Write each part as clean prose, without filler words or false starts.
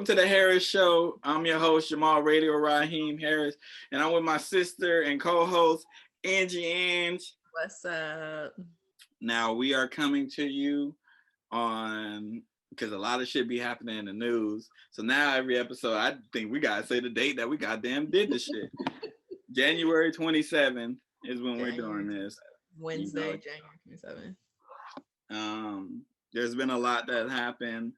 to the Harris Show. I'm your host, Jamal Radio Raheem Harris, and I'm with my sister and co-host, Angie Ang. What's up? Now, we are coming to you on, because a lot of shit be happening in the news. So now every episode, I think we got to say the date that we goddamn did the shit. January 27th is when we're doing this. Wednesday, January 27th. There's been a lot that happened.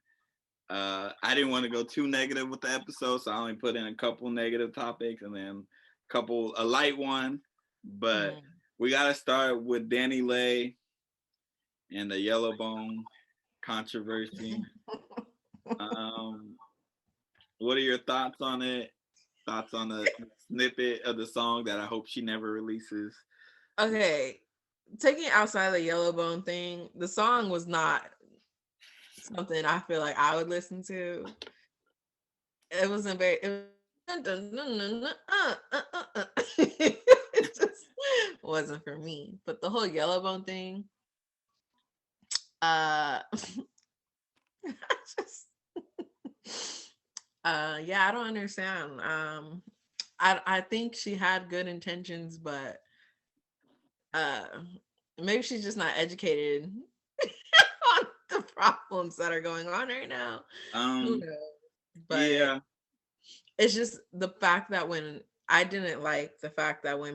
I didn't want to go too negative with the episode, so I only put in a couple negative topics and then a light one. But we got to start with Danileigh and the yellowbone controversy. What are your thoughts on it? Thoughts on the snippet of the song that I hope she never releases? Okay, taking it outside the yellowbone thing, the song was not something I feel like I would listen to. It wasn't very. It just wasn't for me. But the whole yellowbone thing, yeah, I don't understand. I think she had good intentions, but maybe she's just not educated on the problems that are going on right now. Who knows? But yeah, it's just the fact that when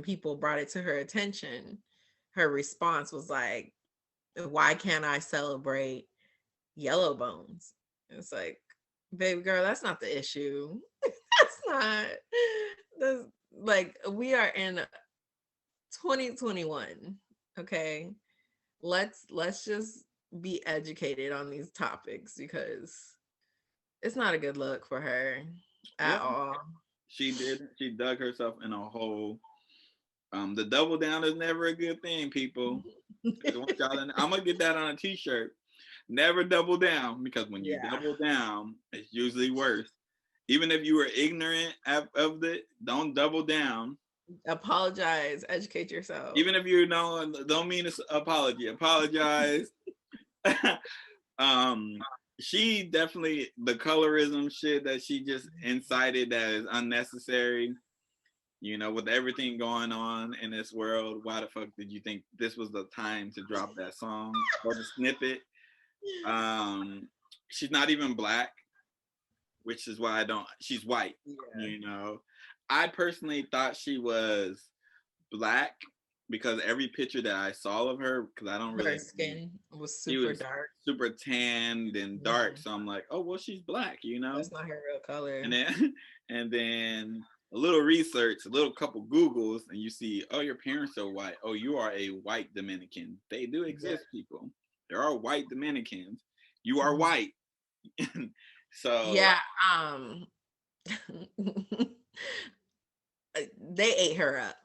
people brought it to her attention, her response was like, why can't I celebrate yellow bones? It's like, baby girl, that's not the issue. That's like, we are in 2021. Okay, let's just be educated on these topics, because it's not a good look for her at all. She dug herself in a hole. The double down is never a good thing, people. I'm gonna get that on a t-shirt. Never double down, because when you double down, it's usually worse. Even if you were ignorant of it, don't double down. Apologize, educate yourself. Even if you don't mean an apology, apologize. She definitely, the colorism shit that she just incited that is unnecessary. You know, with everything going on in this world, why the fuck did you think this was the time to drop that song or the snippet? She's not even black, which is why she's white. Yeah. You know, I personally thought she was black because every picture that I saw of her, because I don't really, her skin was super dark, super tanned and dark. So I'm like, oh well, she's black. You know, that's not her real color. And then a little research, a little couple Googles, and you see, oh, your parents are white. Oh, you are a white Dominican. They do exist, people. There are white Dominicans. You are white. So yeah, they ate her up.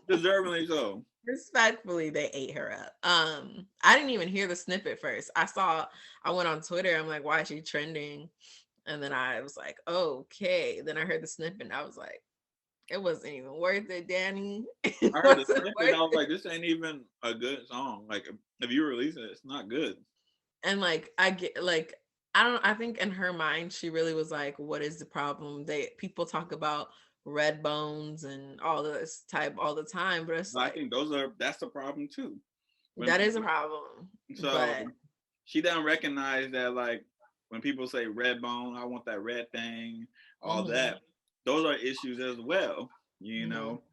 Deservingly so. Respectfully, they ate her up. I didn't even hear the snippet first. I went on Twitter. I'm like, why is she trending? And then I was like, okay. Then I heard the snippet and I was like, it wasn't even worth it, Danny. I heard the snippet and I was like, this ain't even a good song. Like, if you release it, it's not good. And like, I think in her mind, she really was like, what is the problem? People talk about red bones and all this type all the time, but it's like, I think that's the problem too. That is a problem. So but she doesn't recognize that, like, when people say red bone, I want that red thing, all that, those are issues as well. You know,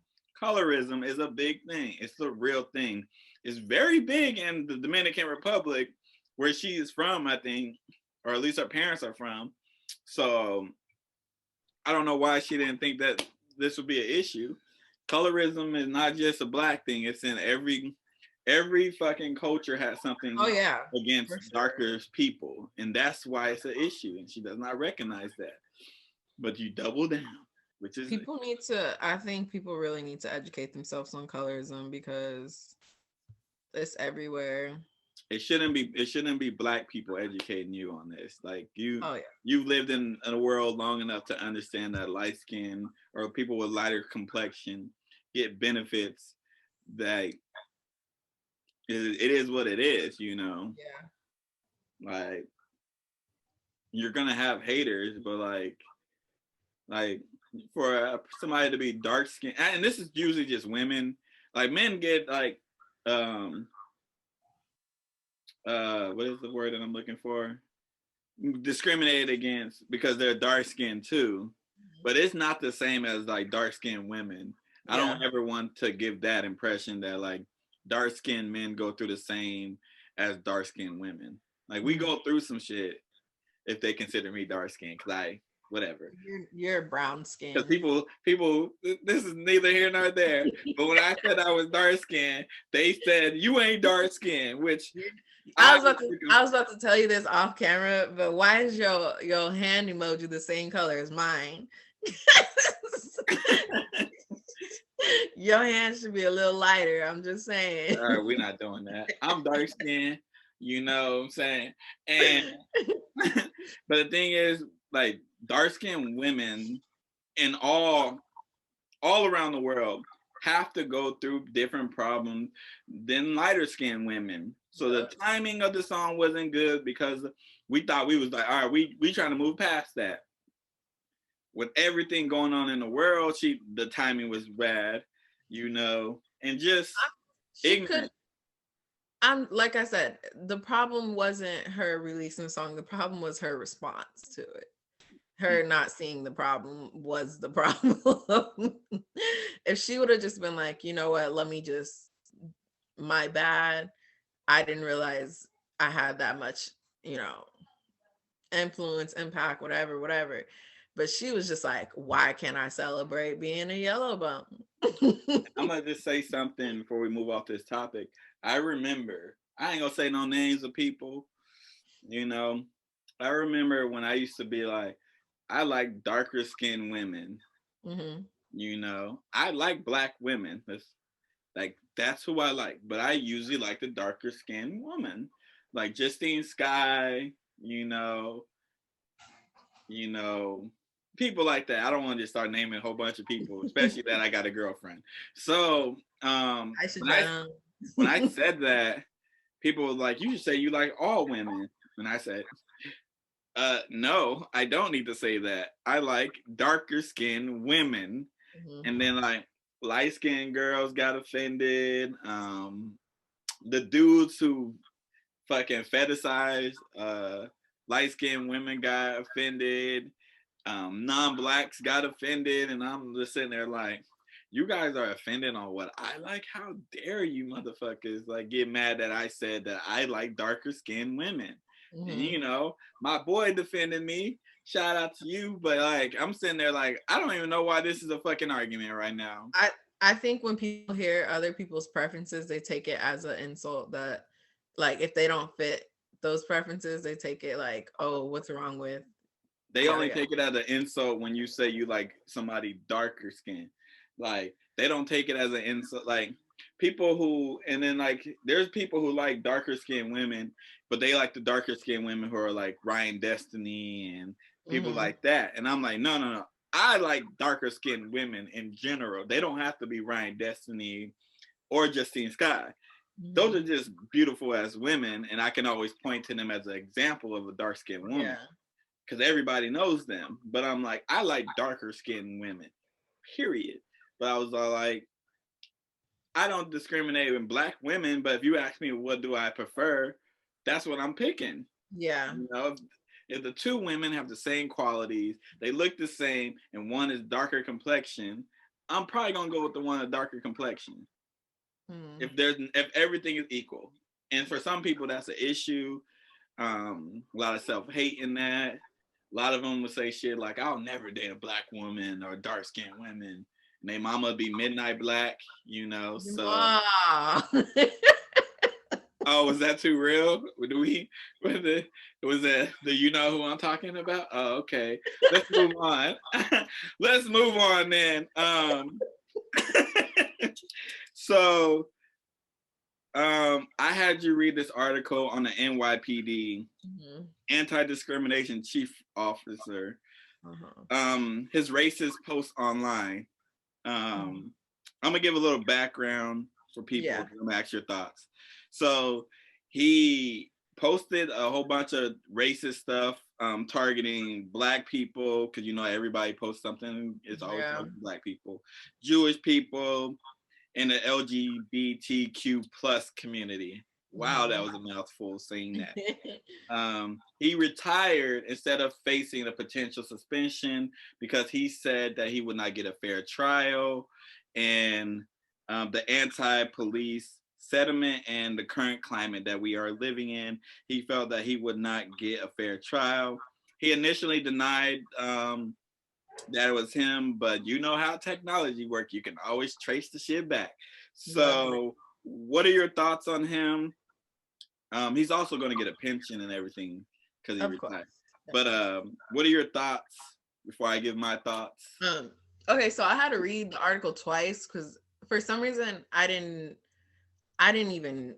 colorism is a big thing. It's a real thing. It's very big in the Dominican Republic, where she is from, I think, or at least her parents are from. So I don't know why she didn't think that this would be an issue. Colorism is not just a black thing. It's in every fucking culture has something against darker people. And that's why it's an issue. And she does not recognize that. But you double down, which is... I think people really need to educate themselves on colorism, because it's everywhere. It shouldn't be black people educating you on this. Like, you've lived in a world long enough to understand that light skin or people with lighter complexion get benefits. That it is what it is, you know. Yeah. Like, you're gonna have haters, but like for somebody to be dark skinned, and this is usually just women. Like men get like um what is the word that I'm looking for? Discriminated against because they're dark skinned too. But it's not the same as like dark skinned women. I Yeah. don't ever want to give that impression that like dark skinned men go through the same as dark skinned women. Like we go through some shit if they consider me dark skinned because I whatever. You're brown Because skin. people, this is neither here nor there. But when I said I was dark skinned, they said you ain't dark skinned, which I was about to tell you this off camera, but why is your hand emoji the same color as mine? Your hand should be a little lighter. I'm just saying. all right, we're not doing that. I'm dark skinned, you know what I'm saying? And but the thing is, like dark skinned women in all around the world have to go through different problems than lighter skinned women. So the timing of the song wasn't good because we thought we was like, all right, we trying to move past that. With everything going on in the world, the timing was bad, you know, and just ignorant. I'm like I said, the problem wasn't her releasing the song. The problem was her response to it. Her not seeing the problem was the problem. If she would have just been like, you know what, my bad. I didn't realize I had that much, influence, impact, whatever. But she was just like, why can't I celebrate being a yellow bone? I'm gonna just say something before we move off this topic. I remember, I ain't gonna say no names of people, you know. I remember when I used to be like, I like darker skinned women. Mm-hmm. You know, I like black women. That's who I like. But I usually like the darker skinned woman, like Justine Skye. You know, people like that. I don't want to just start naming a whole bunch of people, especially that I got a girlfriend. So when I said that, people were like, "You should say you like all women," and I said, no, I don't need to say that. I like darker skinned women. Mm-hmm. And then like light skinned girls got offended. The dudes who fucking fetishize light skinned women got offended. Non-blacks got offended. And I'm just sitting there like, you guys are offended on what I like? How dare you motherfuckers like get mad that I said that I like darker skinned women? Mm-hmm. And, you know, my boy defended me. Shout out to you. But like, I'm sitting there like, I don't even know why this is a fucking argument right now. I think when people hear other people's preferences, they take it as an insult that, like, if they don't fit those preferences, they take it like, oh, what's wrong with? They only take it as an insult when you say you like somebody darker skin. Like, they don't take it as an insult. Like, people who, and then like, there's people who like darker skinned women, but they like the darker skinned women who are like Ryan Destiny and people like that. And I'm like, no. I like darker skinned women in general. They don't have to be Ryan Destiny or Justine Skye. Those are just beautiful as women, and I can always point to them as an example of a dark skinned woman because everybody knows them. But I'm like, I like darker skinned women, period. But I was all like, I don't discriminate in black women, but if you ask me what do I prefer, that's what I'm picking. Yeah. You know, if the two women have the same qualities, they look the same, and one is darker complexion, I'm probably gonna go with the one with darker complexion. If everything is equal. And for some people that's an issue. A lot of self-hate in that. A lot of them would say shit like, I'll never date a black woman or dark-skinned women. And their mama be midnight black, you know. So oh, was that too real? Was that do you know who I'm talking about? Oh, okay. Let's move on. Let's move on then. So I had you read this article on the NYPD anti-discrimination chief officer. His racist post online. I'm gonna give a little background for people. I'm gonna ask your thoughts. So he posted a whole bunch of racist stuff targeting Black people, because you know everybody posts something. It's always Yeah. targeting Black people, Jewish people, and the LGBTQ plus community. Wow, that was a mouthful saying that. He retired instead of facing a potential suspension because he said that he would not get a fair trial, and the anti-police sentiment and the current climate that we are living in, he felt that he would not get a fair trial. He initially denied that it was him, but you know how technology works. You can always trace the shit back. So, what are your thoughts on him? He's also going to get a pension and everything because he retired. But what are your thoughts before I give my thoughts? Okay, so I had to read the article twice because for some reason I didn't even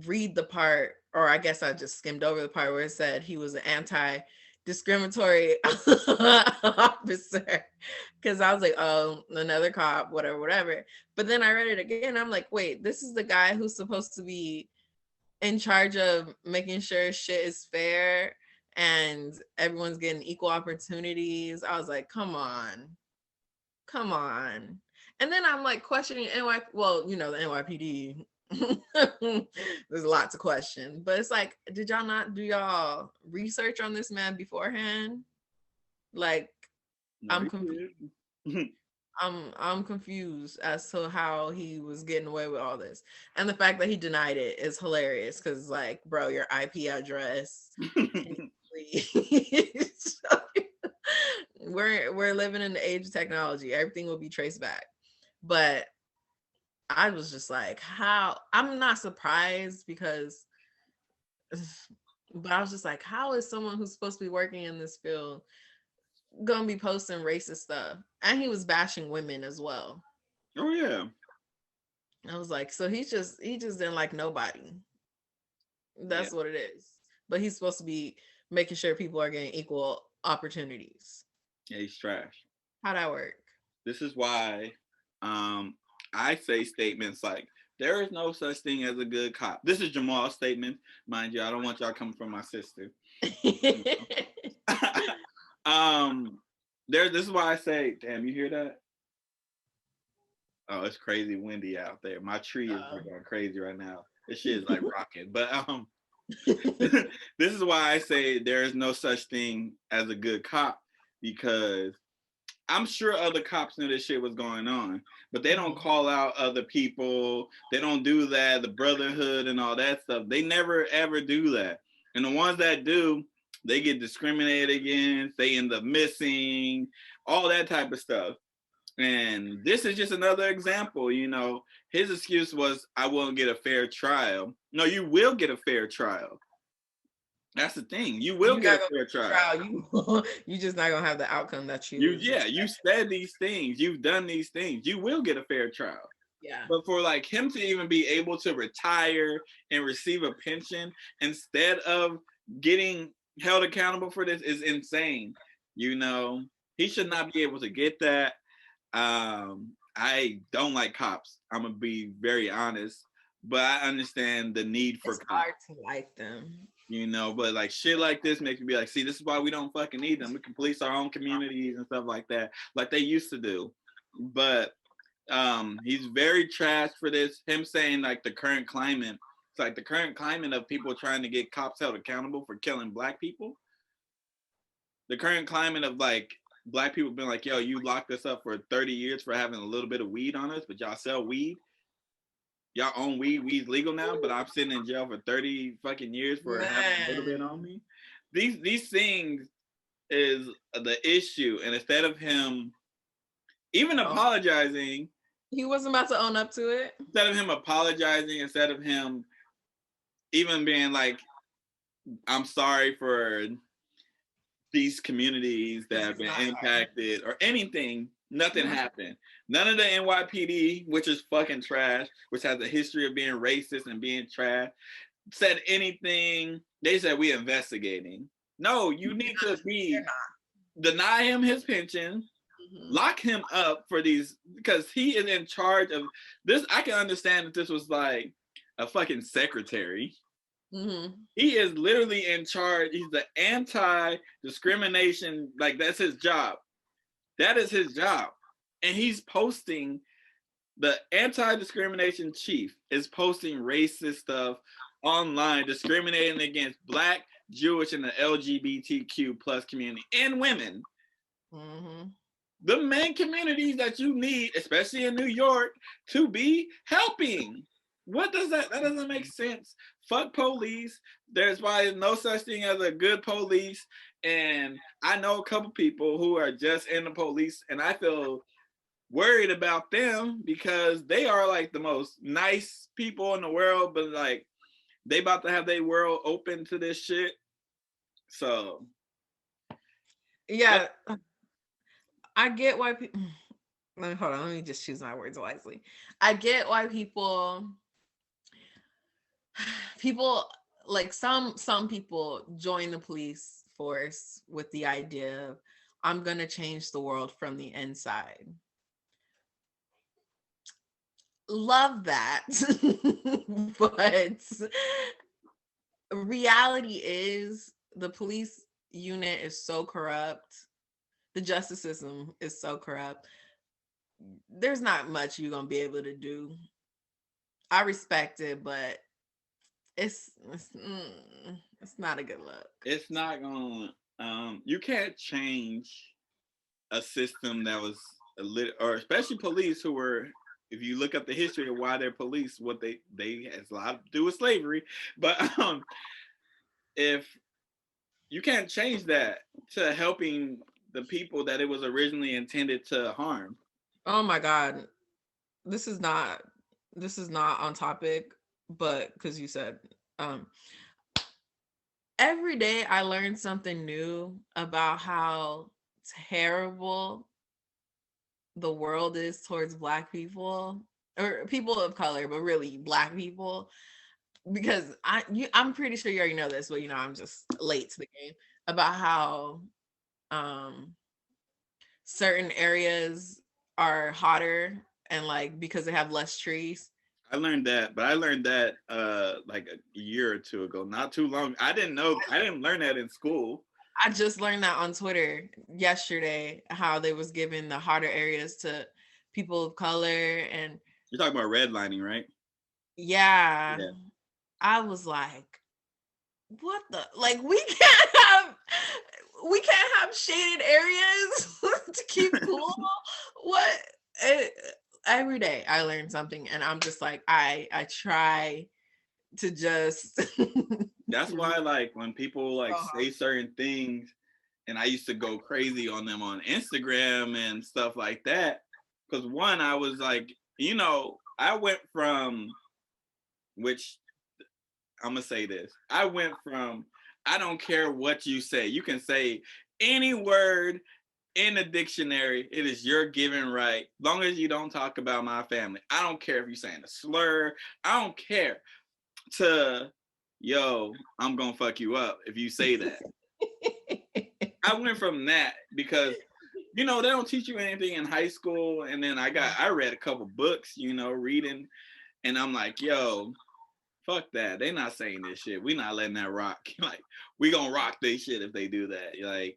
read the part, or I guess I just skimmed over the part where it said he was an anti-discriminatory officer, because I was like, oh, another cop, whatever. But then I read it again. I'm like, wait, this is the guy who's supposed to be in charge of making sure shit is fair and everyone's getting equal opportunities. I was like, come on. And then I'm like questioning the NYPD. There's a lot to question, but it's like, did y'all not do y'all research on this man beforehand? Like, No, I'm confused. I'm confused as to how he was getting away with all this, and the fact that he denied it is hilarious. Because, like, bro, your IP address. We're living in the age of technology. Everything will be traced back. But I was just like, how? I'm not surprised because, but I was just like, how is someone who's supposed to be working in this field gonna be posting racist stuff? And he was bashing women as well. Oh yeah. I was like, so he just didn't like nobody. That's what it is. But he's supposed to be making sure people are getting equal opportunities. Yeah, he's trash. How'd that work? This is why I say statements like, there is no such thing as a good cop. This is Jamals Statement. Mind you, I don't want y'all coming from my sister. This is why I say, damn, you hear that? Oh, it's crazy windy out there. My tree is going crazy right now. This shit is like rocking. But this is why I say there is no such thing as a good cop, because I'm sure other cops knew this shit was going on, but they don't call out other people. They don't do that, the brotherhood and all that stuff. They never ever do that. And the ones that do, they get discriminated against. They end up missing, all that type of stuff. And this is just another example. You know, his excuse was, I won't get a fair trial. No, you will get a fair trial. That's the thing. You will get a fair trial. You just not gonna have the outcome that you said these things. You've done these things. You will get a fair trial. Yeah. But for like him to even be able to retire and receive a pension instead of getting held accountable for this is insane. You know, he should not be able to get that. I don't like cops. I'm gonna be very honest, but I understand the need for cops. Hard to like them. You know, but like shit like this makes me be like, see, this is why we don't fucking need them. We can police our own communities and stuff like that, like they used to do. But he's very trash for this. Him saying like the current climate, it's like the current climate of people trying to get cops held accountable for killing Black people. The current climate of like Black people being like, yo, you locked us up for 30 years for having a little bit of weed on us, but y'all sell weed. Y'all own weed. Weed's legal now, but I'm sitting in jail for 30 fucking years for having a little bit on me. These things is the issue. And instead of him even apologizing, he wasn't about to own up to it. Instead of him apologizing, instead of him even being like, I'm sorry for these communities that have been impacted or anything, nothing happened. None of the NYPD, which is fucking trash, which has a history of being racist and being trash, said anything. They said, we investigating. No, you need to deny him his pension, lock him up for these, because he is in charge of this. I can understand if this was like a fucking secretary. He is literally in charge. He's the anti-discrimination. Like, that's his job. That is his job. And he's posting, the anti-discrimination chief is posting racist stuff online, discriminating against Black, Jewish, and the LGBTQ plus community and women. The main communities that you need, especially in New York, to be helping. What does that doesn't make sense. Fuck police. There's probably no such thing as a good police. And I know a couple people who are just in the police, and I feel worried about them because they are like the most nice people in the world, but like they about to have their world open to this shit. So yeah, I get why people. Hold on, let me just choose my words wisely. I get why people like some people join the police force with the idea of, I'm gonna change the world from the inside. Love that. But reality is the police unit is so corrupt. The justice system is so corrupt. There's not much you're gonna be able to do. I respect it, but it's not a good look. It's not gonna. You can't change a system that was or especially police who were. If you look up the history of why they're police, what they has a lot to do with slavery, but if you can't change that to helping the people that it was originally intended to harm. Oh my God, this is not on topic, but because you said every day I learn something new about how terrible the world is towards Black people or people of color, but really Black people. Because I'm pretty sure you already know this, but I'm just late to the game about how certain areas are hotter and like because they have less trees. I learned that, but I learned that like a year or two ago, not too long. I didn't learn that in school. I just learned that on Twitter yesterday, how they was giving the hotter areas to people of color. And you're talking about redlining, right? Yeah. I was like, what the, like, we can't have shaded areas to keep cool. What? Every day I learn something, and I'm just like, I try to just that's why, like, when people like say certain things, and I used to go crazy on them on Instagram and stuff like that, because one, I was like, I went from, which I'm gonna say this, I went from, I don't care what you say, you can say any word in the dictionary, it is your given right, long as you don't talk about my family. I don't care if you're saying a slur, I don't care, to, yo, I'm gonna fuck you up if you say that. I went from that because, they don't teach you anything in high school, and then I read a couple books, reading, and I'm like, yo, fuck that. They're not saying this shit. We not letting that rock. Like, we gonna rock this shit if they do that. Like,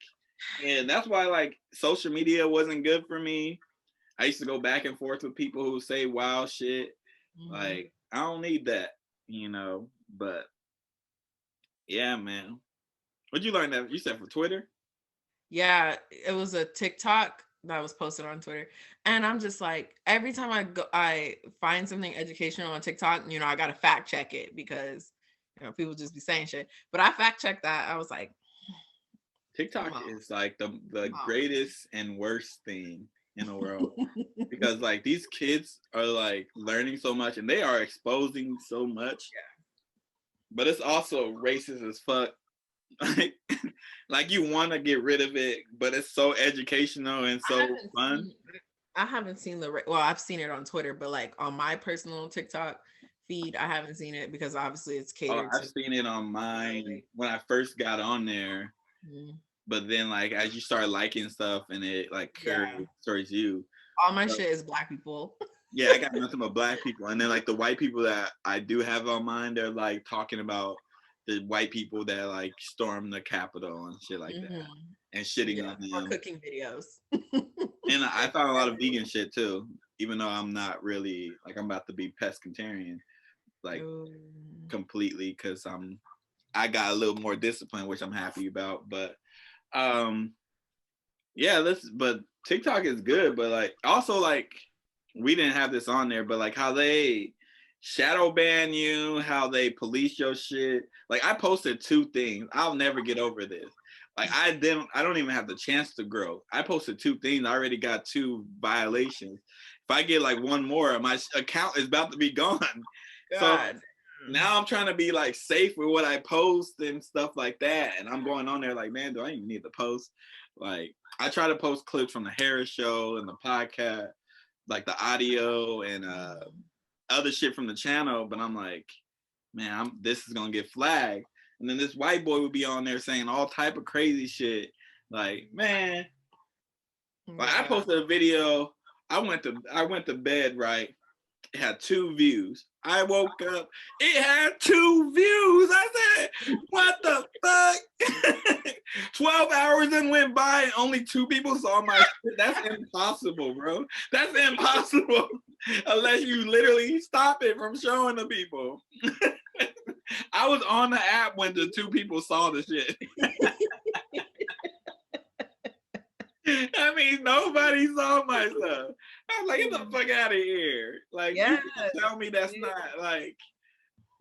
and that's why, like, social media wasn't good for me. I used to go back and forth with people who say wild shit. Mm-hmm. Like, I don't need that, but yeah, man. What'd you learn that? You said for Twitter? Yeah, it was a TikTok that was posted on Twitter. And I'm just like, every time I find something educational on TikTok, I got to fact check it because, people just be saying shit. But I fact checked that. I was like, TikTok is like the greatest and worst thing in the world because, like, these kids are like learning so much and they are exposing so much. Yeah. But it's also racist as fuck. Like you want to get rid of it, but it's so educational and so fun. I haven't seen I've seen it on Twitter, but like on my personal TikTok feed, I haven't seen it because obviously it's catered. I've seen it on mine when I first got on there. Mm-hmm. But then, like, as you start liking stuff and it like curves towards you, all my shit is Black people. Yeah, I got nothing but Black people, and then like the white people that I do have on mine, they're like talking about the white people that like stormed the Capitol and shit like that, and shitting on or them. cooking videos. And I found a lot of vegan shit too, even though I'm not really like I'm about to be pescatarian, like completely, because I got a little more discipline, which I'm happy about. But yeah, but TikTok is good, but like also like we didn't have this on there, but like how they shadow ban you, how they police your shit. Like I posted 2 things. I'll never get over this. Like I don't even have the chance to grow. I posted 2 things. I already got 2 violations. If I get like 1 more, my account is about to be gone. God. So now I'm trying to be like safe with what I post and stuff like that. And I'm going on there like, man, do I even need to post? Like I try to post clips from the Harris show and the podcast, like the audio and other shit from the channel, but I'm like, man, this is gonna get flagged. And then this white boy would be on there saying all type of crazy shit. Like, man, like I posted a video. I went to bed, right? It had 2 views. I woke up, it had 2 views. I said, what the fuck? 12 hours and went by and only 2 people saw my shit. That's impossible, bro. That's impossible. Unless you literally stop it from showing the people. I was on the app when the 2 people saw the shit. I mean, nobody saw my stuff. I was like, get the fuck out of here. Like, you tell me that's not like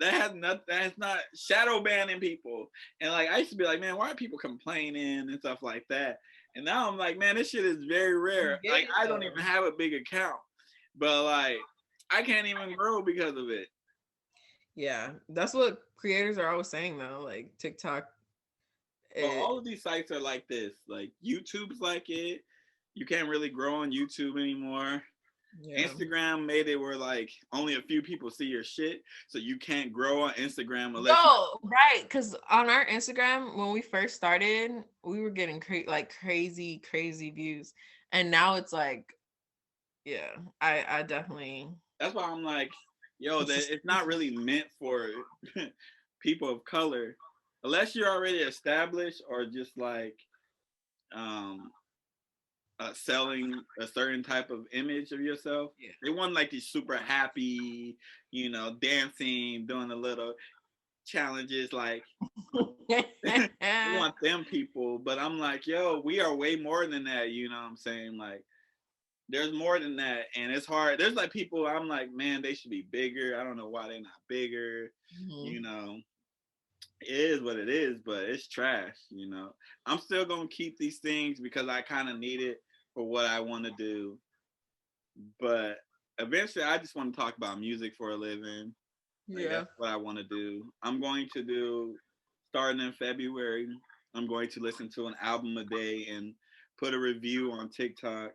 that's not shadow banning people. And like I used to be like, man, why are people complaining and stuff like that? And now I'm like, man, this shit is very rare. Like I don't even have a big account. But like I can't even grow because of it. Yeah, that's what creators are always saying though. Like TikTok. Well, all of these sites are like this. Like YouTube's like it. You can't really grow on YouTube anymore. Yeah. Instagram made it where like only a few people see your shit, so you can't grow on Instagram unless. Right, because on our Instagram when we first started, we were getting crazy views, and now it's like, yeah, I definitely. That's why I'm like, yo, it's not really meant for people of color, unless you're already established or just like, selling a certain type of image of yourself. Yeah. They want like these super happy, dancing, doing a little challenges, like we want them people. But I'm like, yo, we are way more than that. You know what I'm saying? Like, there's more than that, and it's hard. There's like people I'm like, man, they should be bigger. I don't know why they're not bigger. It is what it is, but it's trash. I'm still gonna keep these things because I kind of need it for what I want to do. But eventually, I just want to talk about music for a living. Like, that's what I want to do. I'm going to do, starting in February, I'm going to listen to an album a day and put a review on TikTok.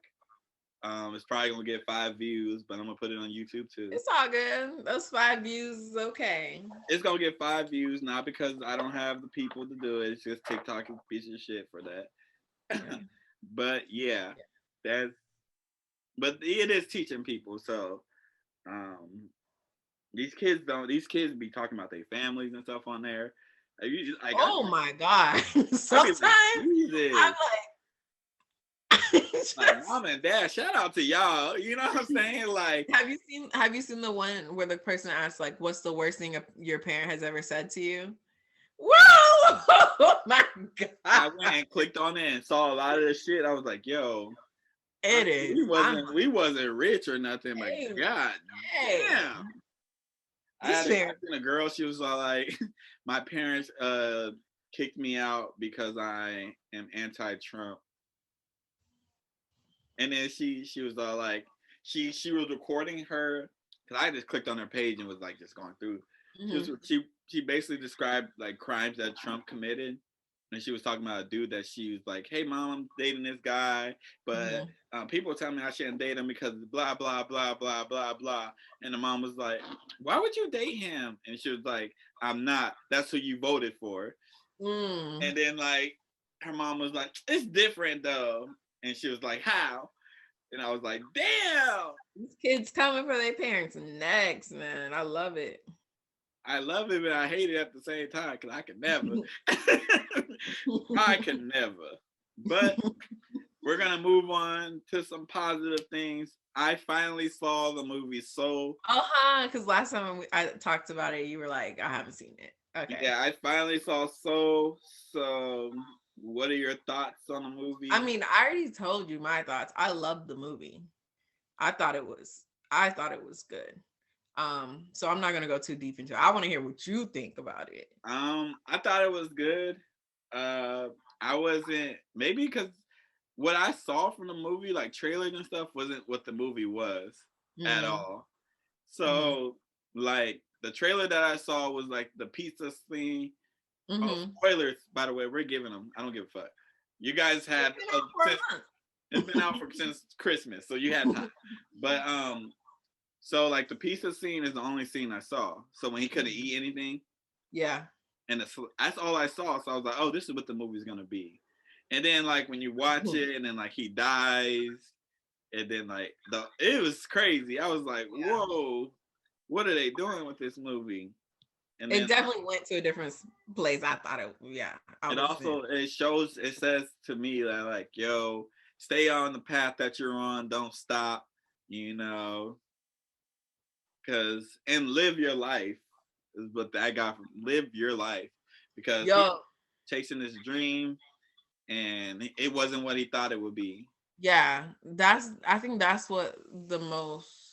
It's probably gonna get 5 views, but I'm gonna put it on YouTube too. It's all good. Those 5 views is okay. It's gonna get 5 views, not because I don't have the people to do it. It's just TikTok is a piece of shit for that. Yeah. But yeah, but it is teaching people. So, these kids be talking about their families and stuff on there. Like, oh my God! Sometimes I'm like, mom and dad, shout out to y'all. You know what I'm saying? Like, have you seen the one where the person asks like, what's the worst thing your parent has ever said to you? Whoa! Oh my God! I went and clicked on it and saw a lot of this shit. I was like, yo, we wasn't rich or nothing. Like, God damn. I seen a girl, she was all like, my parents kicked me out because I am anti-Trump. And then she was all like, she was recording her, because I just clicked on her page and was like just going through. She basically described like crimes that Trump committed, and she was talking about a dude that she was like, hey mom, I'm dating this guy, but people tell me I shouldn't date him because blah blah blah blah blah blah. And the mom was like, why would you date him? And she was like, I'm not. That's who you voted for. And then like her mom was like, it's different though. And she was like, how? And I was like, damn. These kids coming for their parents next, man. I love it. I love it, but I hate it at the same time because I could never. I could never. But we're gonna move on to some positive things. I finally saw the movie Soul. Because last time I talked about it, you were like, I haven't seen it. Okay. Yeah, I finally saw Soul. So, what are your thoughts on the movie? I mean, I already told you my thoughts. I loved the movie. I thought it was good. So I'm not gonna go too deep into it. I want to hear what you think about it. I thought it was good. I wasn't, maybe because what I saw from the movie, like trailers and stuff, wasn't what the movie was at all. So, like the trailer that I saw was like the pizza scene. Oh, spoilers, by the way, we're giving them. I don't give a fuck. You guys had it's been out since Christmas, so you had time. But so like the pizza scene is the only scene I saw. So when he couldn't eat anything, yeah, and that's all I saw. So I was like, oh, this is what the movie's gonna be. And then like when you watch it, and then like he dies, and then like it was crazy. I was like, whoa, what are they doing with this movie? And it definitely went to a different place. I thought it, it says to me that like, yo, stay on the path that you're on, don't stop, you know, and live your life is what I got from live your life, because chasing this dream and it wasn't what he thought it would be. Yeah, I think that's what the most,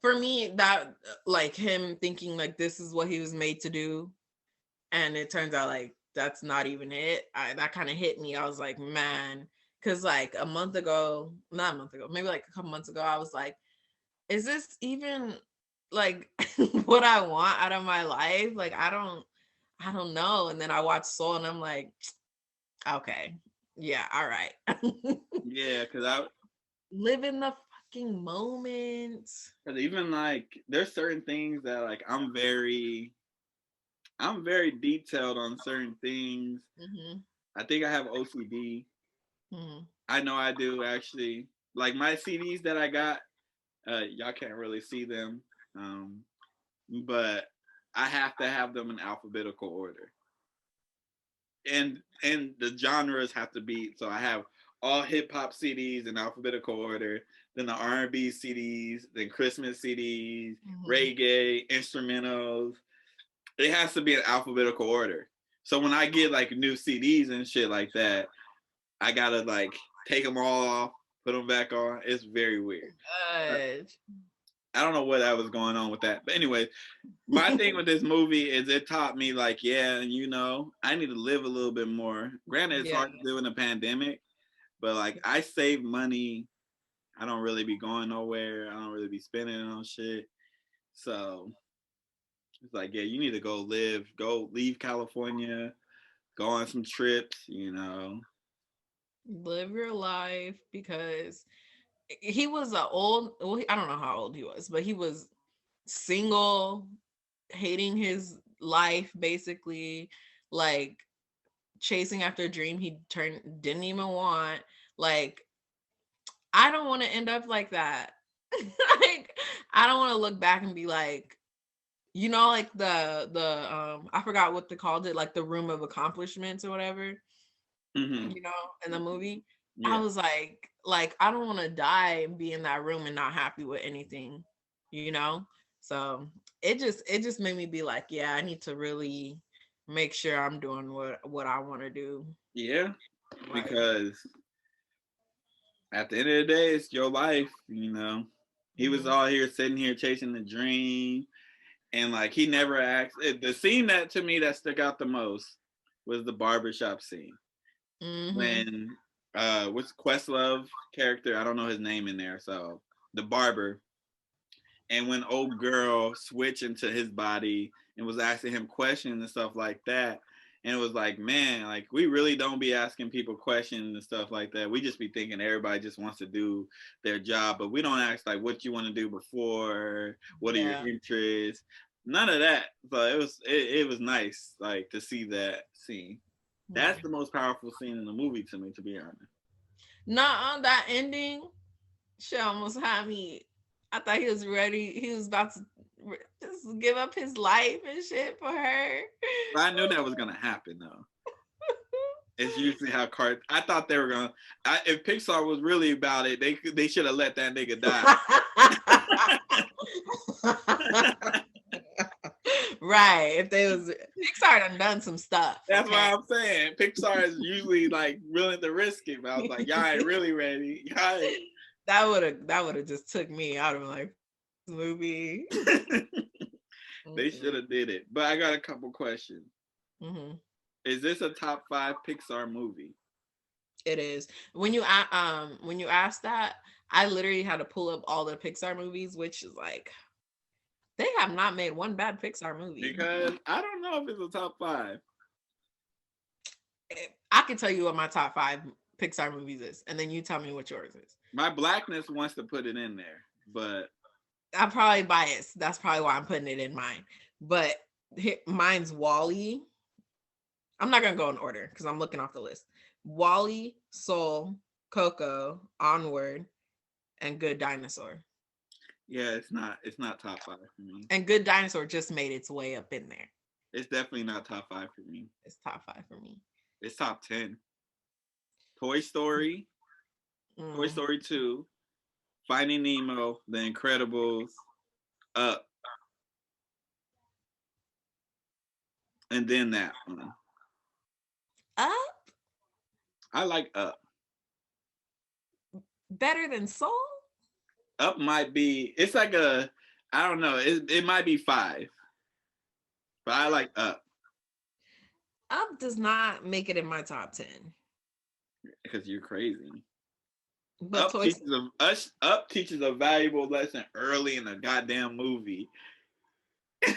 for me, that like him thinking like this is what he was made to do, and it turns out like that's not even it. That kind of hit me. I was like, man, because like not a month ago, maybe like a couple months ago, I was like, is this even like what I want out of my life? Like I don't know. And then I watched Soul, and I'm like, okay, yeah, all right. Yeah, because I live in the fucking moment. Because even like there's certain things that like I'm very detailed on certain things. I think I have OCD. I know I do actually. Like my CDs that I got, y'all can't really see them, but I have to have them in alphabetical order, and the genres have to be. So I have all hip hop CDs in alphabetical order, then the R&B CDs, then Christmas CDs, reggae, instrumentals. It has to be in alphabetical order. So when I get like new CDs and shit like that, I gotta like take them all off, put them back on. It's very weird. I don't know what that was going on with that. But anyway, my thing with this movie is it taught me like, yeah, you know, I need to live a little bit more. Granted, it's hard to do in a pandemic, but like I save money. I don't really be going nowhere. I don't really be spending it on shit. So it's like, yeah, you need to go leave California, go on some trips, you know. Live your life, because he was I don't know how old he was, but he was single, hating his life, basically, like chasing after a dream he didn't even want. Like, I don't want to end up like that. Like, I don't want to look back and be like, you know, like the I forgot what they called it, like the room of accomplishments or whatever. You know, in the movie. I was like I don't want to die and be in that room and not happy with anything, you know. So it just made me be like, yeah, I need to really make sure I'm doing what I want to do. Yeah, because at the end of the day, it's your life, you know. He was all here sitting here chasing the dream, and like he never asked. The scene that to me that stuck out the most was the barbershop scene. When what's Questlove character? I don't know his name in there. So the barber, and when old girl switched into his body and was asking him questions and stuff like that, and it was like, man, like we really don't be asking people questions and stuff like that. We just be thinking everybody just wants to do their job, but we don't ask like what you want to do before, what are your interests, none of that. So it was nice like to see that scene. That's the most powerful scene in the movie to me, to be honest. Not that ending, she almost had me. I thought he was ready. He was about to just give up his life and shit for her. But I knew that was gonna happen though. It's usually how I thought they were gonna. If Pixar was really about it, they should have let that nigga die. Right. If they was Pixar done some stuff. That's why I'm saying Pixar is usually like willing to risk it. But I was like, y'all ain't really ready. Y'all ain't. That would have just took me out of my movie. They should have did it. But I got a couple questions. Mm-hmm. Is this a top 5 Pixar movie? It is. When you asked that, I literally had to pull up all the Pixar movies, which is like they have not made one bad Pixar movie. Because I don't know if it's a top 5. I can tell you what my top 5 Pixar movies is, and then you tell me what yours is. My blackness wants to put it in there, but I'm probably biased. That's probably why I'm putting it in mine. But mine's WALL-E. I'm not gonna go in order because I'm looking off the list. WALL-E, Soul, Coco, Onward, and Good Dinosaur. Yeah, it's not top 5 for me. And Good Dinosaur just made its way up in there. It's definitely not top 5 for me. It's top 5 for me. It's top 10. Toy Story, Toy Story 2, Finding Nemo, The Incredibles, Up, and then that one. Up? I like Up. Better than Soul? Up might be, it's like I don't know, it might be 5. But I like Up. Up does not make it in my top 10. Because you're crazy. But Up teaches a valuable lesson early in the goddamn movie.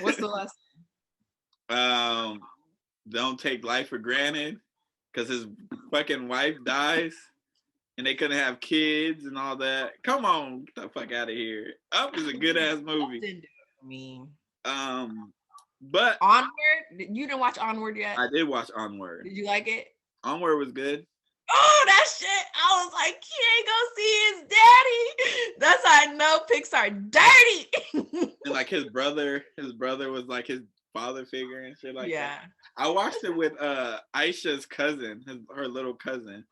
What's the lesson? Don't take life for granted because his fucking wife dies and they couldn't have kids and all that. Come on, get the fuck out of here. Up is a good ass movie. Didn't do it for me. But Onward, you didn't watch Onward yet? I did watch Onward. Did you like it? Onward was good. Oh, that shit! I was like, he ain't gonna see his daddy. That's how I know Pixar dirty. And like his brother was like his father figure and shit like yeah. that. I watched it with Aisha's cousin, her little cousin,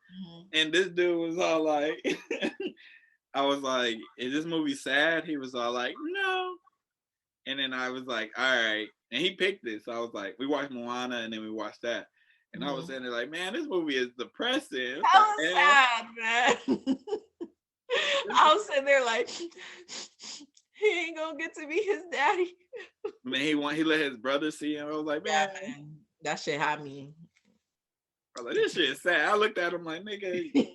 and this dude was all like, I was like, "Is this movie sad?" He was all like, "No," and then I was like, "All right," and he picked it. So I was like, we watched Moana, and then we watched that. And I was sitting there like, man, this movie is depressing. That was sad, man. I was sitting there like, he ain't gonna get to be his daddy. Man, he let his brother see him. I was like, man, that shit had me. I was like, this shit is sad. I looked at him like, nigga.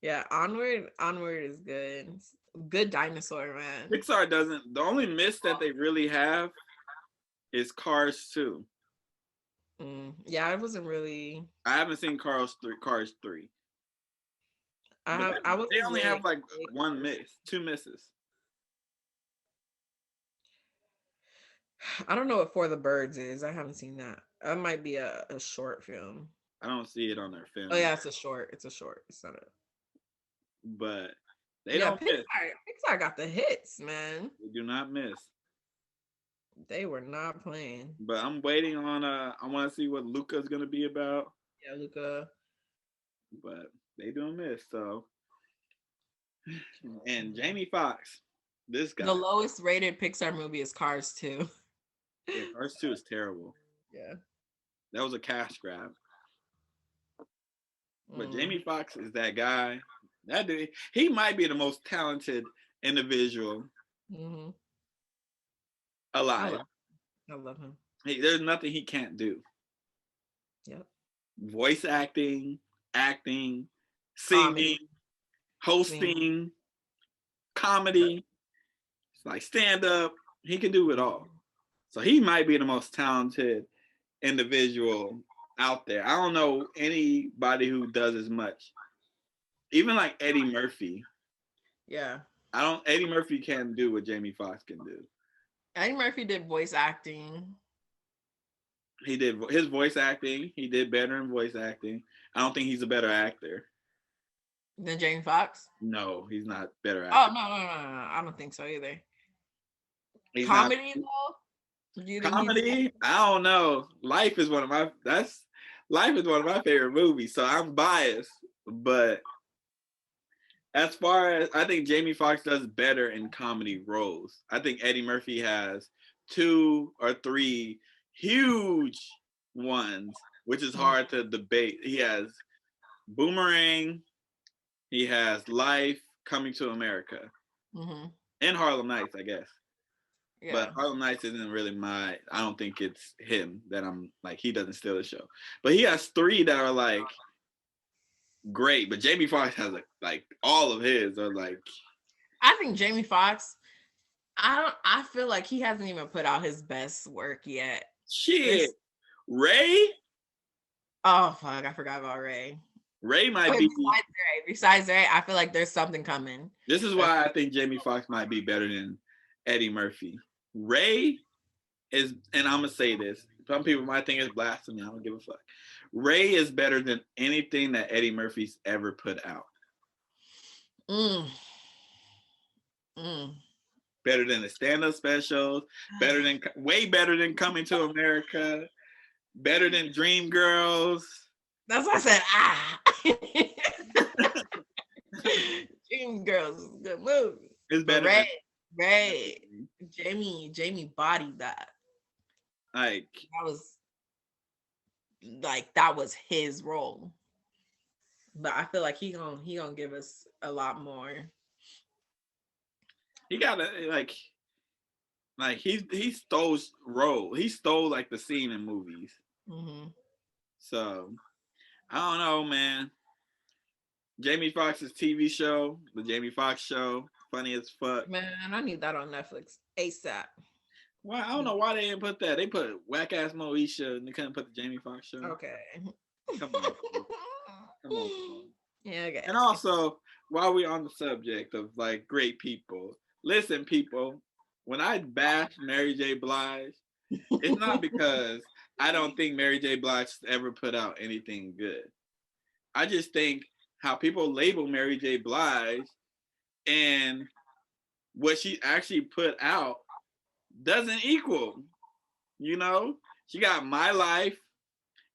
Yeah, Onward is good. Good Dinosaur, man. Pixar doesn't. The only miss that they really have is Cars 2. Yeah, I wasn't really. I haven't seen Cars 3. They only have like two misses. I don't know what For the Birds is. I haven't seen that. That might be a short film. I don't see it on their film. Oh yeah, it's a short. It's not a. But they don't miss. Pixar got the hits, man. They do not miss. They were not playing. But I'm waiting on I want to see what Luca's gonna be about. Yeah, Luca. But they don't miss, so. And Jamie Foxx, this guy. The lowest rated Pixar movie is Cars 2. Yeah, Cars 2 is terrible. Yeah. That was a cash grab. But Jamie Foxx is that guy. That dude, he might be the most talented individual alive. I love him. Hey, there's nothing he can't do. Yep. Voice acting, singing, hosting, comedy. It's like stand up. He can do it all. So he might be the most talented individual out there. I don't know anybody who does as much. Even like Eddie Murphy. Yeah. Eddie Murphy can't do what Jamie Foxx can do. Eddie Murphy did voice acting. He did his voice acting. He did better in voice acting. I don't think he's a better actor. Than Jamie Foxx? No, he's not better Oh actor. no. I don't think so either. He's not Comedy though? Do you think he's comedy. I don't know. Life is one of my favorite movies. So I'm biased, but as far as I think Jamie Foxx does better in comedy roles. I think Eddie Murphy has 2 or 3 huge ones, which is hard to debate. He has Boomerang, he has Life, Coming to America, and Harlem Nights, I guess. Yeah. But Harlem Nights isn't really I don't think it's him that I'm like, he doesn't steal the show. But he has 3 that are like great, but Jamie Foxx has like all of his are like. I think Jamie Foxx, I feel like he hasn't even put out his best work yet. Shit. Ray? Oh fuck, I forgot about Ray. Ray might be besides Ray, I feel like there's something coming. This is why I think Jamie Foxx might be better than Eddie Murphy. Ray is, and I'm gonna say this, some people might think it's blasphemy, I don't give a fuck. Ray is better than anything that Eddie Murphy's ever put out. Better than the stand-up specials, way better than Coming to America, better than Dreamgirls. That's why I said Dreamgirls is a good movie. It's better. Ray, Jamie bodied that. Like that was his role. But I feel like he gonna give us a lot more. He got like he stole role. He stole like the scene in movies. So I don't know, man. Jamie Foxx's TV show, The Jamie Foxx Show, funny as fuck. Man, I need that on Netflix ASAP. Why? I don't know why they didn't put that. They put whack ass Moesha and they couldn't put the Jamie Foxx Show. Okay. Come on. Yeah, okay. And also, while we're on the subject of like great people, listen, people, when I bash Mary J. Blige, it's not because I don't think Mary J. Blige ever put out anything good. I just think how people label Mary J. Blige and what she actually put out doesn't equal. You know, she got My Life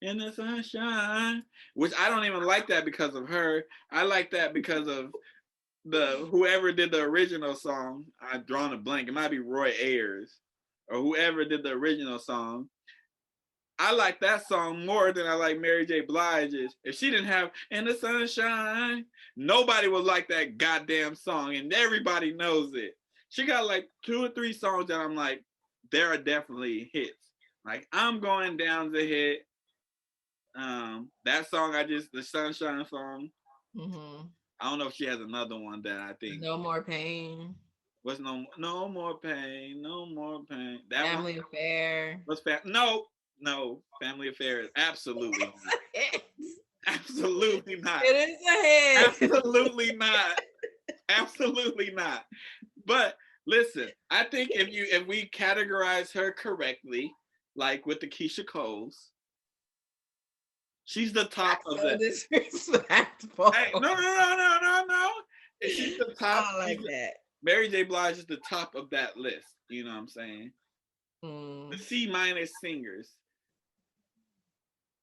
in the Sunshine, which I don't even like that because of her. I like that because of whoever did the original song. I've drawn a blank. It might be Roy Ayers or whoever did the original song. I like that song more than I like Mary J. Blige's. If she didn't have In the Sunshine, nobody would like that goddamn song, and everybody knows it. She got like 2 or 3 songs that I'm like, there are definitely hits. Like I'm Going Down's a hit. That song the Sunshine song. I don't know if she has another one that I think. No More Pain. What's No More Pain? No More Pain. That Family one? Affair. What's No, Family Affair is absolutely not. Absolutely not. It is a hit. Absolutely not. Absolutely not. But listen, I think if we categorize her correctly, like with the Keisha Coles, she's the top of the disrespectful. Hey, no. She's the top. I like that. Mary J. Blige is the top of that list. You know what I'm saying? The C- singers.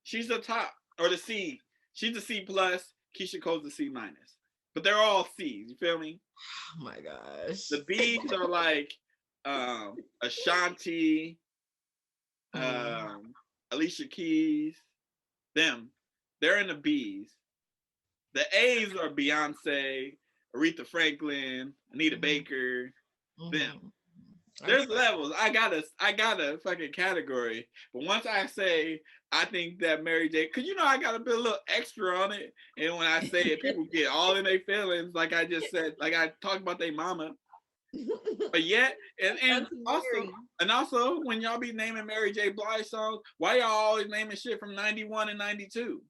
She's the top, or the C. She's the C+. Keisha Cole's the C-. But they're all C's. You feel me? Oh my gosh. The B's are like Ashanti, Alicia Keys. Them. They're in the B's. The A's are Beyonce, Aretha Franklin, Anita Baker. Them. There's levels. I got a fucking category. But once I say I think that Mary J, because I gotta put a little extra on it. And when I say it, people get all in their feelings, like I just said, like I talked about their mama. But yet, and also when y'all be naming Mary J. Blige songs, why y'all always naming shit from 91 and 92?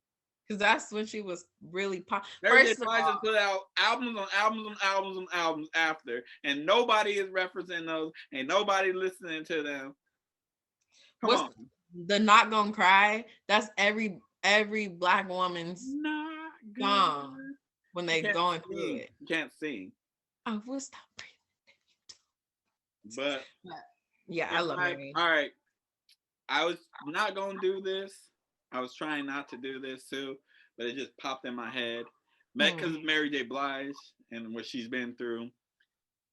Because that's when she was really Mary J. Blige has put out albums on albums on albums on albums after, and nobody is referencing those, and nobody listening to them. Come on. The Not Gonna Cry? That's every Black woman's song. when they going through see. it. You can't see. I will stop breathing. But yeah, I love Mary. All right. I was not gonna do this. I was trying not to do this too, but it just popped in my head. Because of Mary J. Blige and what she's been through.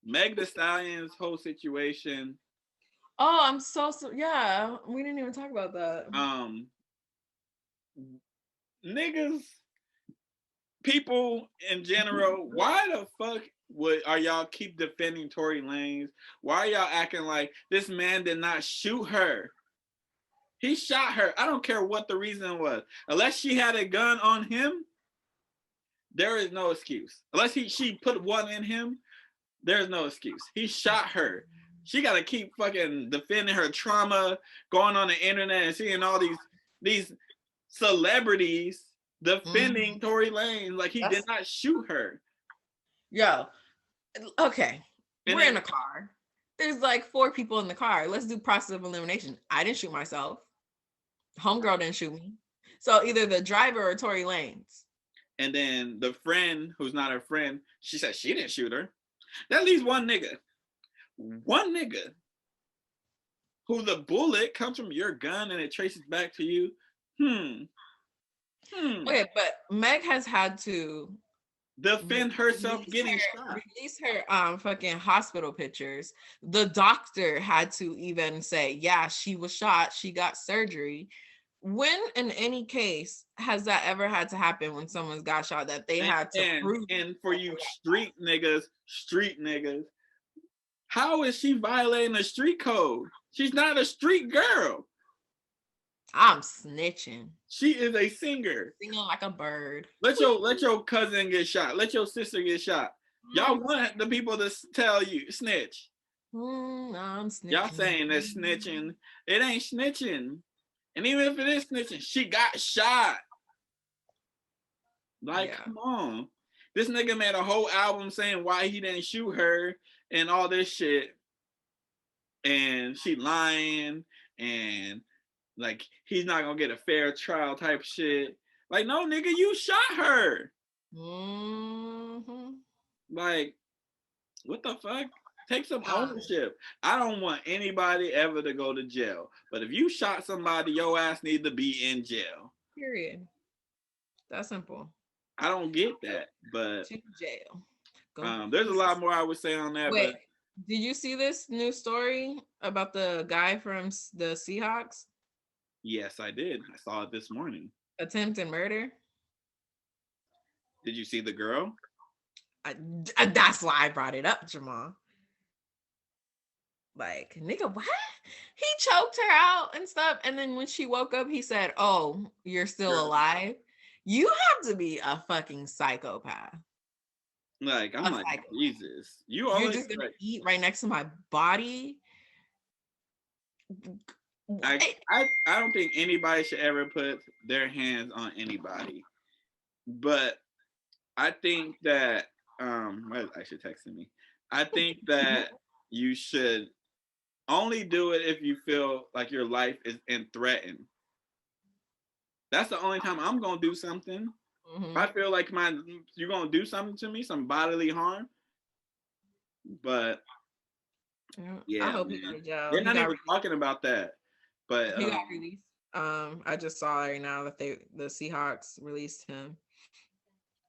Meg Thee Stallion's whole situation. Oh, I'm so yeah. We didn't even talk about that. Niggas, people in general, why the fuck are y'all keep defending Tory Lanez? Why are y'all acting like this man did not shoot her? He shot her. I don't care what the reason was. Unless she had a gun on him, there is no excuse. Unless she put one in him, there's no excuse. He shot her. She got to keep fucking defending her trauma, going on the internet and seeing all these celebrities defending Tory Lanez like he did not shoot her. Yo, okay. We're in a car. There's like 4 people in the car. Let's do process of elimination. I didn't shoot myself. Homegirl didn't shoot me. So either the driver or Tory Lanez. And then the friend who's not her friend, she said she didn't shoot her. That leaves one nigga who the bullet comes from your gun and it traces back to you. Okay, but Meg has had to defend herself getting shot. Release her fucking hospital pictures. The doctor had to even say, yeah, she was shot. She got surgery. When in any case has that ever had to happen when someone's got shot that they had to prove? And for you street niggas, how is she violating the street code? She's not a street girl. I'm snitching. She is a singer. Singing like a bird. Let your cousin get shot. Let your sister get shot. Y'all want the people to tell you, snitch. I'm snitching. Y'all saying that snitching. It ain't snitching. And even if it is snitching, she got shot. Like, come on. This nigga made a whole album saying why he didn't shoot her and all this shit. And she lying and like he's not gonna get a fair trial type shit. Like, no, nigga, you shot her. Like, what the fuck? Take some ownership. I don't want anybody ever to go to jail. But if you shot somebody, your ass need to be in jail. Period. That's simple. I don't get that, but to jail. There's a lot more I would say on that. Wait, did you see this new story about the guy from the Seahawks? Yes, I did. I saw it this morning. Attempted murder. Did you see the girl? That's why I brought it up, Jamal. Like, nigga, what? He choked her out and stuff. And then when she woke up, he said, "Oh, you're still alive." You have to be a fucking psychopath. Like, I'm like, psychopath. Jesus. You're just gonna eat right next to my body? I don't think anybody should ever put their hands on anybody. But I think that I should text me. I think that you should only do it if you feel like your life is threatened. That's the only time I'm gonna do something. If I feel like you're gonna do something to me, some bodily harm. But yeah, I hope he got a job. They're not even talking about that. But he got released. I just saw right now that the Seahawks released him.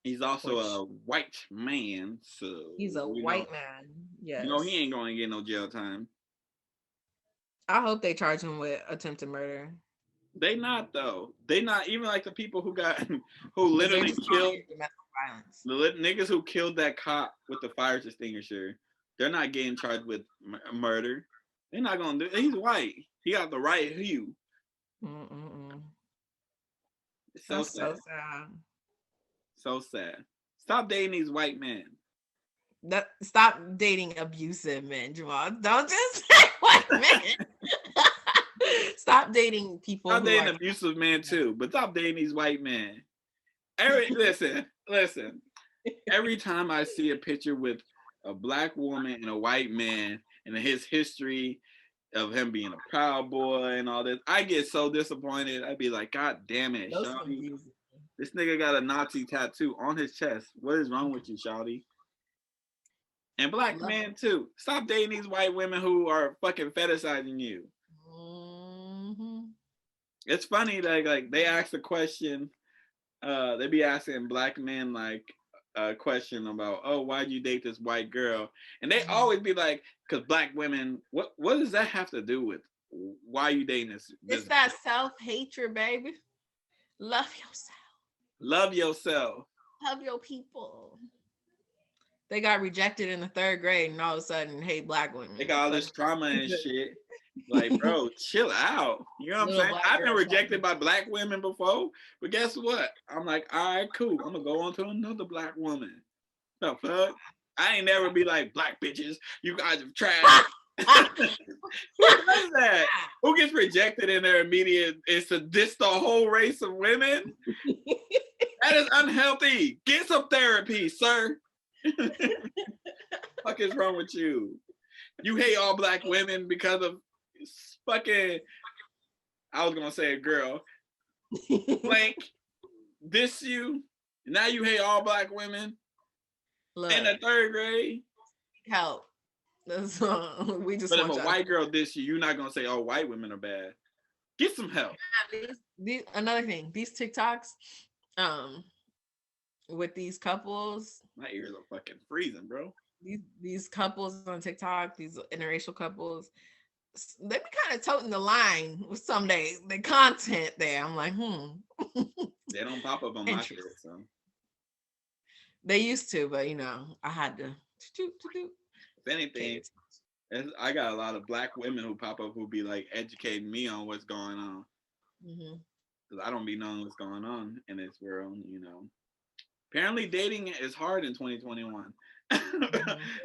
He's also a white man, so he's a white man. Yes. He ain't gonna get no jail time. I hope they charge him with attempted murder. They not though. They not even like the people who literally killed domestic violence. The niggas who killed that cop with the fire extinguisher. They're not getting charged with murder. They're not gonna do. He's white. He got the right hue. It's so sad. So sad. Stop dating these white men. Stop dating abusive men, Jamal. Don't just say white men. Stop dating people. Stop dating abusive men too, but stop dating these white men. Listen. Every time I see a picture with a black woman and a white man and his history of him being a proud boy and all this, I get so disappointed. I'd be like, God damn it, Shawty. This nigga got a Nazi tattoo on his chest. What is wrong with you, shawty? And black men too. Stop dating these white women who are fucking fetishizing you. Mm-hmm. It's funny that like they ask a question. They be asking black men like a question about, oh, why'd you date this white girl? And they always be like, because black women. What does that have to do with why you dating this? It's that self-hatred, baby. Love yourself. Love yourself. Love your people. They got rejected in the 3rd grade and all of a sudden hate black women. They got all this trauma and shit. Like, bro, chill out. You know what I'm saying? I've been rejected by black women before, but guess what? I'm like, all right, cool. I'm gonna go on to another black woman. The fuck? I ain't never be like, black bitches, you guys are trash. Who does that? Who gets rejected in their immediate? It's to diss the whole race of women. That is unhealthy. Get some therapy, sir. Fuck is wrong with you? You hate all black women because of fucking. I was gonna say a girl. Blank. Diss you. Now you hate all black women. Look, in the 3rd grade. Help. We just. But if a white girl diss you, you're not gonna say, "Oh, white women are bad." Get some help. Another thing, these TikToks, with these couples. My ears are fucking freezing, bro. These couples on TikTok, these interracial couples, they be kind of toting the line with some days the content there. I'm like, They don't pop up on my shit, so. They used to, but I had to. If anything, I got a lot of black women who pop up who be like educating me on what's going on. Because I don't be knowing what's going on in this world, Apparently dating is hard in 2021.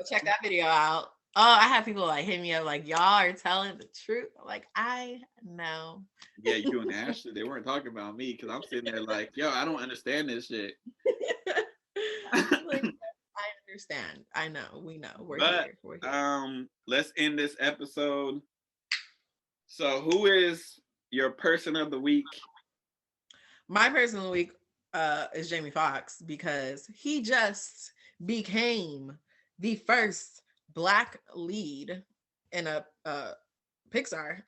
Check that video out. Oh, I have people like hit me up like, y'all are telling the truth. I'm like, I know. Yeah, you and Ashley, they weren't talking about me because I'm sitting there like, yo, I don't understand this shit. Like, I understand. I know. We know. We're here. Let's end this episode. So who is your person of the week? My person of the week is Jamie Foxx because he just became the first Black lead in a Pixar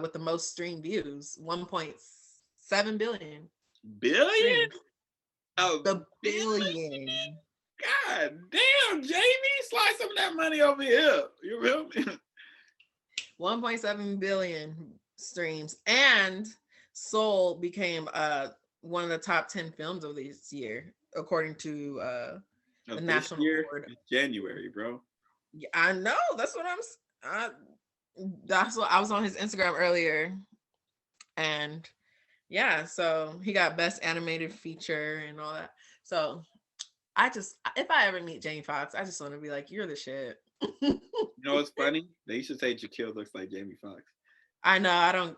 with the most streamed views, 1.7 billion. Billion? Oh, the billion. God damn, Jamie, slide some of that money over here. You feel me? 1.7 billion streams, and Soul became one of the top 10 films of this year, according to the National Award. January, bro. Yeah, I know. That's what I was on his Instagram earlier, and yeah, so he got best animated feature and all that. So if I ever meet Jamie Foxx, I just want to be like, you're the shit. You know what's funny? They used to say Jaquil looks like Jamie Foxx. I know. I don't.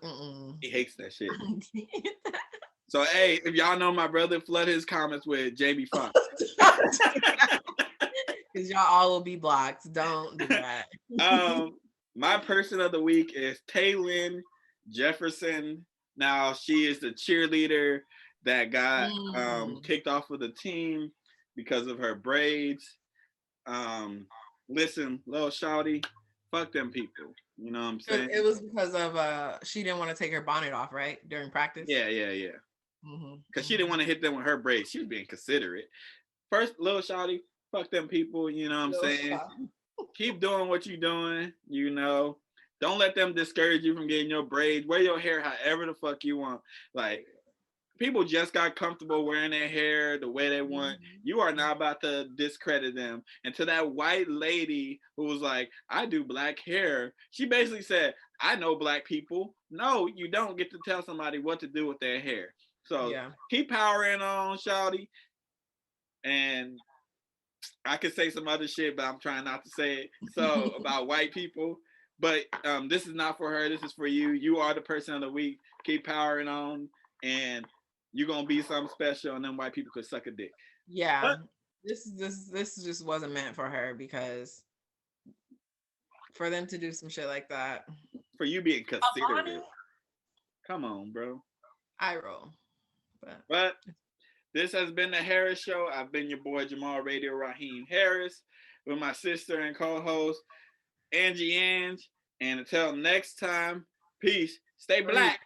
He hates that shit. So hey, if y'all know my brother, flood his comments with Jamie Foxx. Because y'all all will be blocked. Don't do that. My person of the week is Taylin Jefferson. Now she is the cheerleader that got kicked off of the team because of her braids. Listen, little shawty, fuck them people. You know what I'm saying? It was because of she didn't want to take her bonnet off, right? During practice? Yeah. Because she didn't want to hit them with her braids. She was being considerate. First, little shawty, fuck them people, you know what I'm saying? Keep doing what you're doing, Don't let them discourage you from getting your braids. Wear your hair however the fuck you want. Like, people just got comfortable wearing their hair the way they want. You are not about to discredit them. And to that white lady who was like, I do black hair, she basically said, I know black people. No, you don't get to tell somebody what to do with their hair. So keep powering on, shawty. And I could say some other shit, but I'm trying not to say it. So about white people. But this is not for her. This is for you. You are the person of the week. Keep powering on, and you're gonna be something special. And then white people could suck a dick. Yeah, but this just wasn't meant for her, because for them to do some shit like that, for you being considerate. Come on, bro. I roll. But this has been the Harris Show. I've been your boy Jamal Radio Raheem Harris with my sister and co-host Angie Ang. And until next time, peace. Stay black.